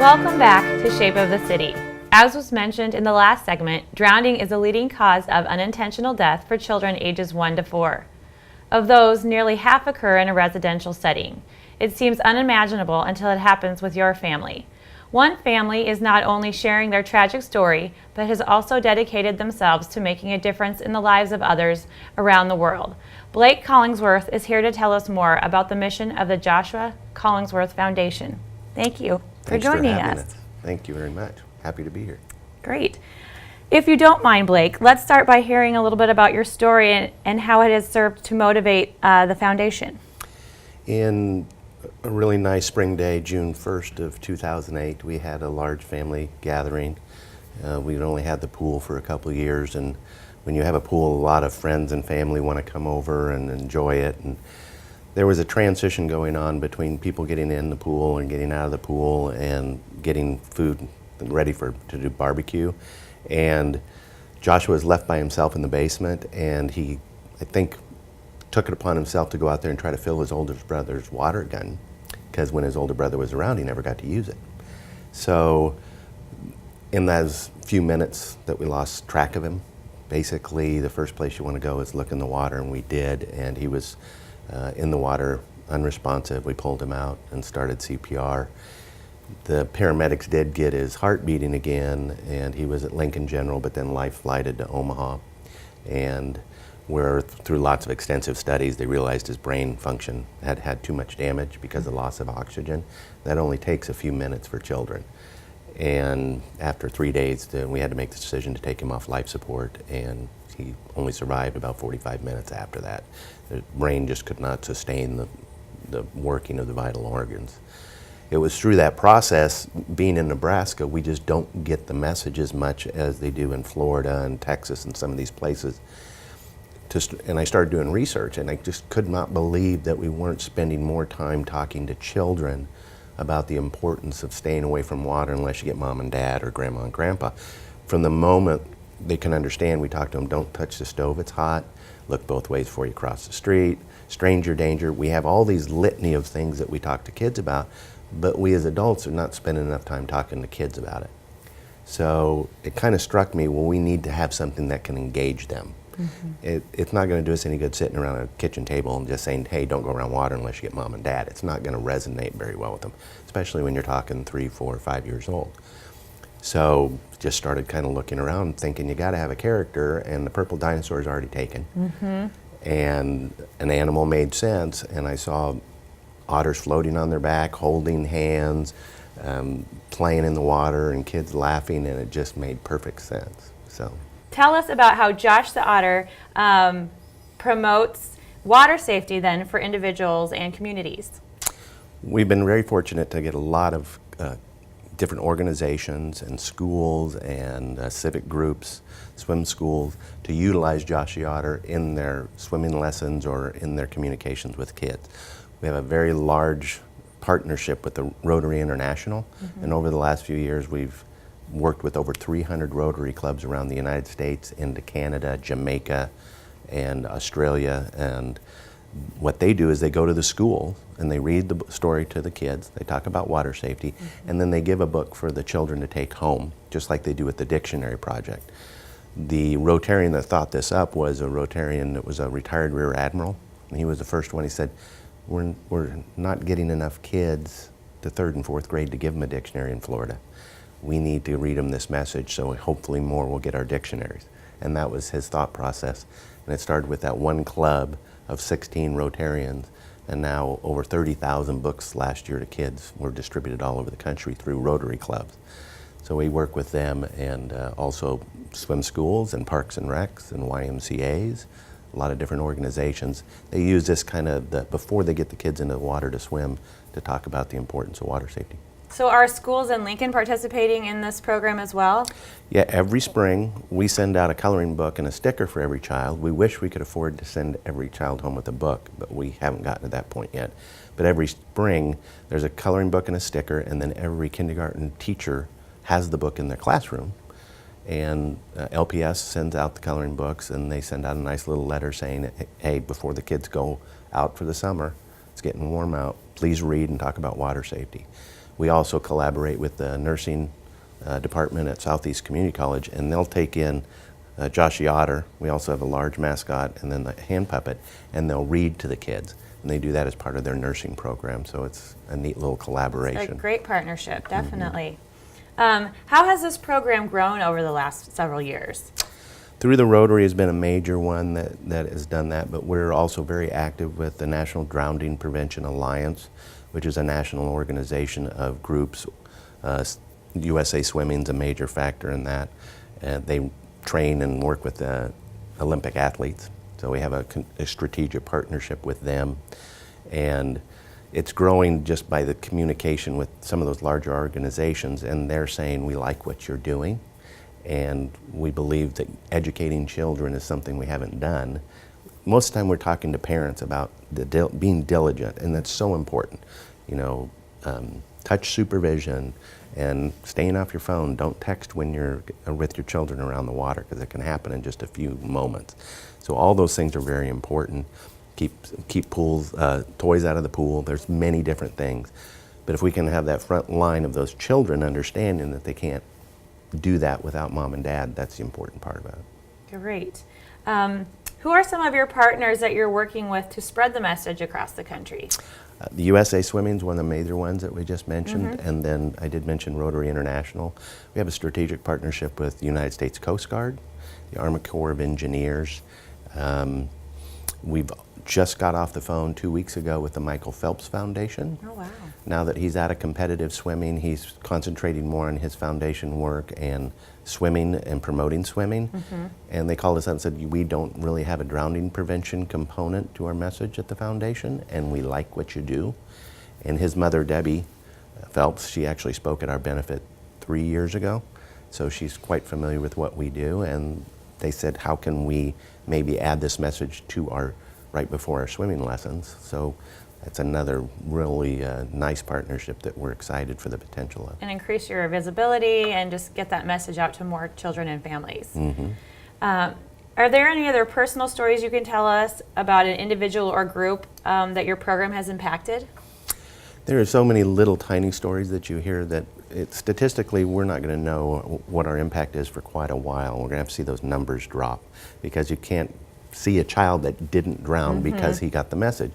Welcome back to Shape of the City. As was mentioned in the last segment, drowning is a leading cause of unintentional death for children ages 1 to 4. Of those, nearly half occur in a residential setting. It seems unimaginable until it happens with your family. One family is not only sharing their tragic story, but has also dedicated themselves to making a difference in the lives of others around the world. Blake Collingsworth is here to tell us more about the mission of the Josh the Collingsworth Foundation. Thank you for joining us. Thank you very much. Happy to be here. Great. If you don't mind, Blake, let's start by hearing a little bit about your story and how it has served to motivate the foundation. In a really nice spring day, June 1st of 2008, we had a large family gathering. We'd only had the pool for a couple of years, and when you have a pool, a lot of friends and family want to come over and enjoy it. And there was a transition going on between people getting in the pool and getting out of the pool and getting food ready to do barbecue. And Joshua was left by himself in the basement, and he, I think, took it upon himself to go out there and try to fill his older brother's water gun, because when his older brother was around, he never got to use it. So in those few minutes that we lost track of him, basically the first place you want to go is look in the water, and we did, and he was in the water, unresponsive. We pulled him out and started CPR. The paramedics did get his heart beating again, and he was at Lincoln General, but then life flighted to Omaha. And through lots of extensive studies, they realized his brain function had had too much damage because of loss of oxygen. That only takes a few minutes for children. And after 3 days, we had to make the decision to take him off life support, and he only survived about 45 minutes after that. The brain just could not sustain the working of the vital organs. It was through that process, being in Nebraska, we just don't get the message as much as they do in Florida and Texas and some of these places. And I started doing research, and I just could not believe that we weren't spending more time talking to children about the importance of staying away from water unless you get mom and dad or grandma and grandpa. From the moment they can understand, we talk to them, don't touch the stove, it's hot, look both ways before you cross the street, stranger danger. We have all these litany of things that we talk to kids about, but we as adults are not spending enough time talking to kids about it. So it kind of struck me, well, we need to have something that can engage them. Mm-hmm. It's not going to do us any good sitting around a kitchen table and just saying, hey, don't go around water unless you get mom and dad. It's not going to resonate very well with them, especially when you're talking 3, 4, 5 years old. So just started kind of looking around thinking you got to have a character, and the purple dinosaur is already taken. Mm-hmm. And an animal made sense, and I saw otters floating on their back, holding hands, playing in the water, and kids laughing, and it just made perfect sense. So, tell us about how Josh the Otter promotes water safety then for individuals and communities. We've been very fortunate to get a lot of different organizations and schools and civic groups, swim schools, to utilize Josh the Otter in their swimming lessons or in their communications with kids. We have a very large partnership with the Rotary International, mm-hmm. and over the last few years we've worked with over 300 Rotary clubs around the United States, into Canada, Jamaica, and Australia. And what they do is they go to the school and they read the story to the kids, they talk about water safety, mm-hmm. and then they give a book for the children to take home, just like they do with the Dictionary Project. The Rotarian that thought this up was a Rotarian that was a retired Rear Admiral, and he was the first one. He said, we're not getting enough kids to 3rd and 4th grade to give them a dictionary in Florida. We need to read them this message, so hopefully more will get our dictionaries. And that was his thought process. And it started with that one club of 16 Rotarians, and now over 30,000 books last year to kids were distributed all over the country through Rotary clubs. So we work with them, and also swim schools and parks and recs and YMCAs, a lot of different organizations. They use this kind of, before they get the kids into the water to swim, to talk about the importance of water safety. So are schools in Lincoln participating in this program as well? Yeah, every spring we send out a coloring book and a sticker for every child. We wish we could afford to send every child home with a book, but we haven't gotten to that point yet. But every spring there's a coloring book and a sticker, and then every kindergarten teacher has the book in their classroom. And LPS sends out the coloring books, and they send out a nice little letter saying, hey, before the kids go out for the summer, it's getting warm out, please read and talk about water safety. We also collaborate with the nursing department at Southeast Community College, and they'll take in Josh the Otter. We also have a large mascot and then the hand puppet, and they'll read to the kids. And they do that as part of their nursing program, so it's a neat little collaboration. It's a great partnership, definitely. How has this program grown over the last several years? Through the Rotary has been a major one that has done that, but we're also very active with the National Drowning Prevention Alliance, which is a national organization of groups. USA Swimming's a major factor in that. They train and work with the Olympic athletes, so we have a strategic partnership with them. And it's growing just by the communication with some of those larger organizations, and they're saying, we like what you're doing, and we believe that educating children is something we haven't done. Most of the time we're talking to parents about being diligent, and that's so important. Touch supervision and staying off your phone. Don't text when you're with your children around the water, because it can happen in just a few moments. So all those things are very important. Keep pools, toys out of the pool. There's many different things. But if we can have that front line of those children understanding that they can't do that without mom and dad, that's the important part about it. Great. Who are some of your partners that you're working with to spread the message across the country? The USA Swimming is one of the major ones that we just mentioned, and then I did mention Rotary International. We have a strategic partnership with the United States Coast Guard, the Army Corps of Engineers. We've just got off the phone 2 weeks ago with the Michael Phelps Foundation. Oh, wow. Now that he's out of competitive swimming, he's concentrating more on his foundation work and swimming and promoting swimming. And they called us up and said, we don't really have a drowning prevention component to our message at the foundation, and we like what you do. And his mother, Debbie Phelps, she actually spoke at our benefit 3 years ago, so she's quite familiar with what we do. And they said, how can we maybe add this message to our right before our swimming lessons? So that's another really nice partnership that we're excited for the potential of. And increase your visibility and just get that message out to more children and families. Are there any other personal stories you can tell us about an individual or group that your program has impacted? There are so many little tiny stories that you hear that statistically we're not going to know what our impact is for quite a while. We're going to have to see those numbers drop, because you can't see a child that didn't drown because he got the message.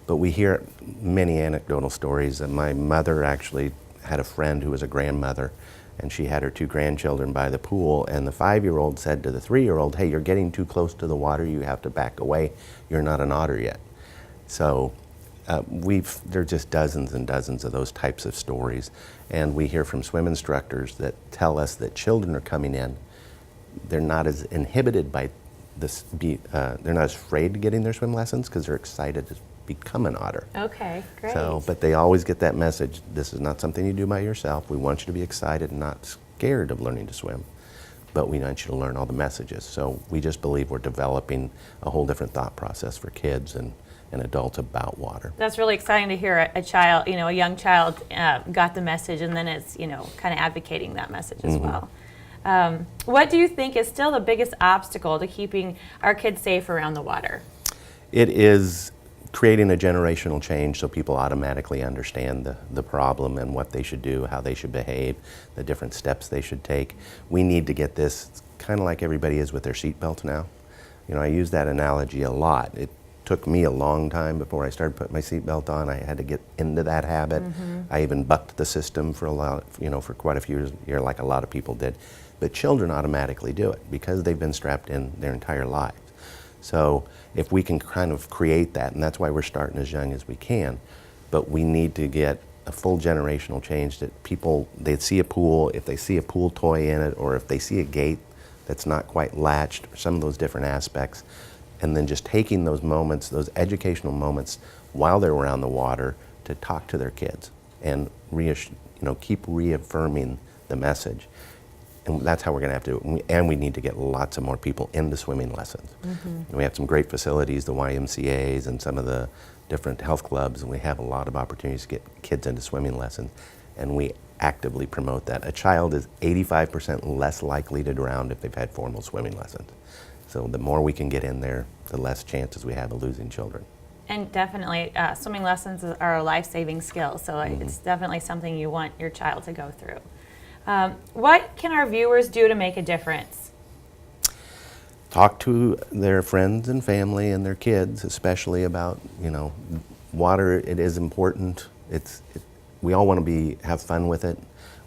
But we hear many anecdotal stories. And my mother actually had a friend who was a grandmother, and she had her 2 grandchildren by the pool, and the 5-year-old said to the 3-year-old, hey, you're getting too close to the water, you have to back away, you're not an otter yet. So there are just dozens and dozens of those types of stories. And we hear from swim instructors that tell us that children are coming in, they're not as inhibited by this, they're not as afraid to getting their swim lessons because they're excited to become an otter. Okay, great. So, but they always get that message, this is not something you do by yourself. We want you to be excited and not scared of learning to swim, but we want you to learn all the messages. So we just believe we're developing a whole different thought process for kids and adults about water. That's really exciting to hear a child, a young child got the message, and then it's, kind of advocating that message as well. What do you think is still the biggest obstacle to keeping our kids safe around the water? It is creating a generational change so people automatically understand the problem and what they should do, how they should behave, the different steps they should take. We need to get this kind of like everybody is with their seatbelts now. I use that analogy a lot. It took me a long time before I started putting my seatbelt on. I had to get into that habit. I even bucked the system for for quite a few years, like a lot of people did. But children automatically do it because they've been strapped in their entire lives. So if we can kind of create that, and that's why we're starting as young as we can, but we need to get a full generational change that people, they see a pool, if they see a pool toy in it, or if they see a gate that's not quite latched, or some of those different aspects, and then just taking those moments, those educational moments while they're around the water to talk to their kids and keep reaffirming the message. And that's how we're going to have to do it. And we need to get lots of more people into swimming lessons. We have some great facilities, the YMCAs and some of the different health clubs, and we have a lot of opportunities to get kids into swimming lessons, and we actively promote that. A child is 85% less likely to drown if they've had formal swimming lessons. So the more we can get in there, the less chances we have of losing children. And definitely, swimming lessons are a life-saving skill, so it's definitely something you want your child to go through. What can our viewers do to make a difference? Talk to their friends and family and their kids, especially about, water. It is important. We all want to have fun with it.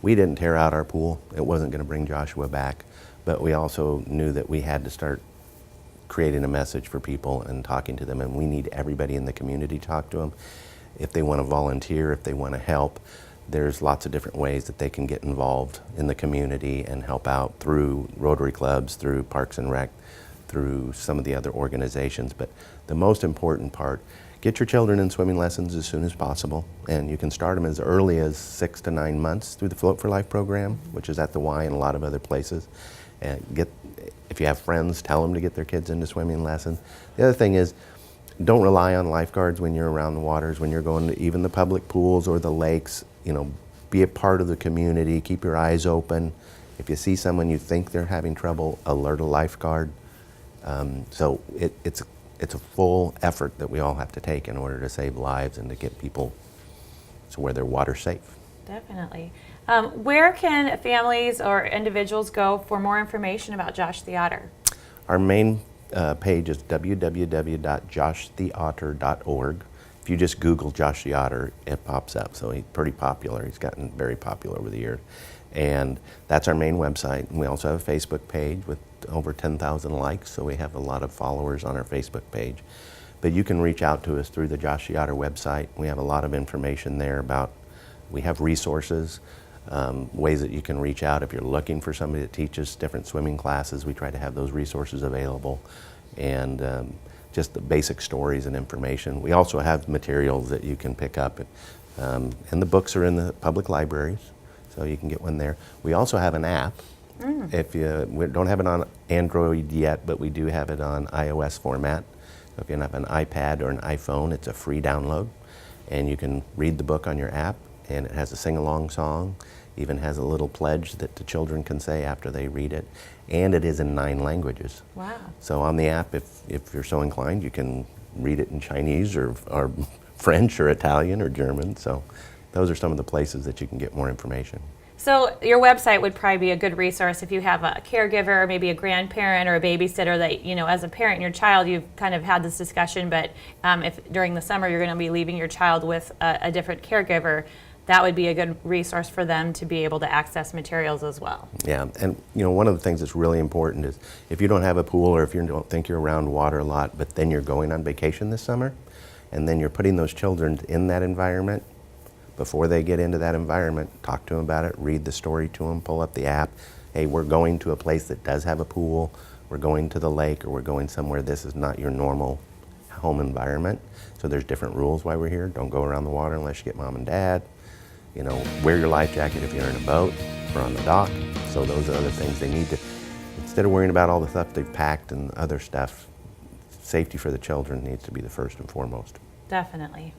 We didn't tear out our pool. It wasn't going to bring Joshua back, but we also knew that we had to start creating a message for people and talking to them, and we need everybody in the community to talk to them. If they want to volunteer, if they want to help, there's lots of different ways that they can get involved in the community and help out through Rotary clubs, through Parks and Rec, through some of the other organizations. But the most important part, get your children in swimming lessons as soon as possible, and you can start them as early as 6 to 9 months through the Float for Life program, which is at the Y and a lot of other places. And if you have friends, tell them to get their kids into swimming lessons. The other thing is, don't rely on lifeguards when you're around the waters, when you're going to even the public pools or the lakes. Be a part of the community, keep your eyes open. If you see someone you think they're having trouble, alert a lifeguard. So it's a full effort that we all have to take in order to save lives and to get people to where their water's safe. Definitely. Where can families or individuals go for more information about Josh the Otter? Our main page is www.joshtheotter.org. If you just Google Josh the Otter, it pops up. So he's pretty popular. He's gotten very popular over the years. And that's our main website. And we also have a Facebook page with over 10,000 likes, so we have a lot of followers on our Facebook page. But you can reach out to us through the Josh the Otter website. We have a lot of information there we have resources, ways that you can reach out. If you're looking for somebody that teaches different swimming classes, we try to have those resources available. And just the basic stories and information. We also have materials that you can pick up, and the books are in the public libraries, so you can get one there. We also have an app. We don't have it on Android yet, but we do have it on iOS format. So if you have an iPad or an iPhone, it's a free download, and you can read the book on your app, and it has a sing-along song, even has a little pledge that the children can say after they read it, and it is in 9 languages. Wow. So on the app, if you're so inclined, you can read it in Chinese or French or Italian or German. So those are some of the places that you can get more information. So your website would probably be a good resource if you have a caregiver, maybe a grandparent or a babysitter that, as a parent and your child, you've kind of had this discussion, but if during the summer you're going to be leaving your child with a different caregiver, that would be a good resource for them to be able to access materials as well. Yeah, and one of the things that's really important is if you don't have a pool or if you don't think you're around water a lot, but then you're going on vacation this summer, and then you're putting those children in that environment, before they get into that environment, talk to them about it, read the story to them, pull up the app. Hey, we're going to a place that does have a pool, we're going to the lake, or we're going somewhere this is not your normal home environment. So there's different rules why we're here. Don't go around the water unless you get mom and dad. Wear your life jacket if you're in a boat or on the dock. So those are other things they need to, instead of worrying about all the stuff they've packed and other stuff, safety for the children needs to be the first and foremost. Definitely.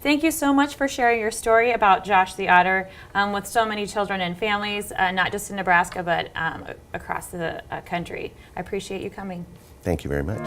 Thank you so much for sharing your story about Josh the Otter with so many children and families, not just in Nebraska, but across the country. I appreciate you coming. Thank you very much.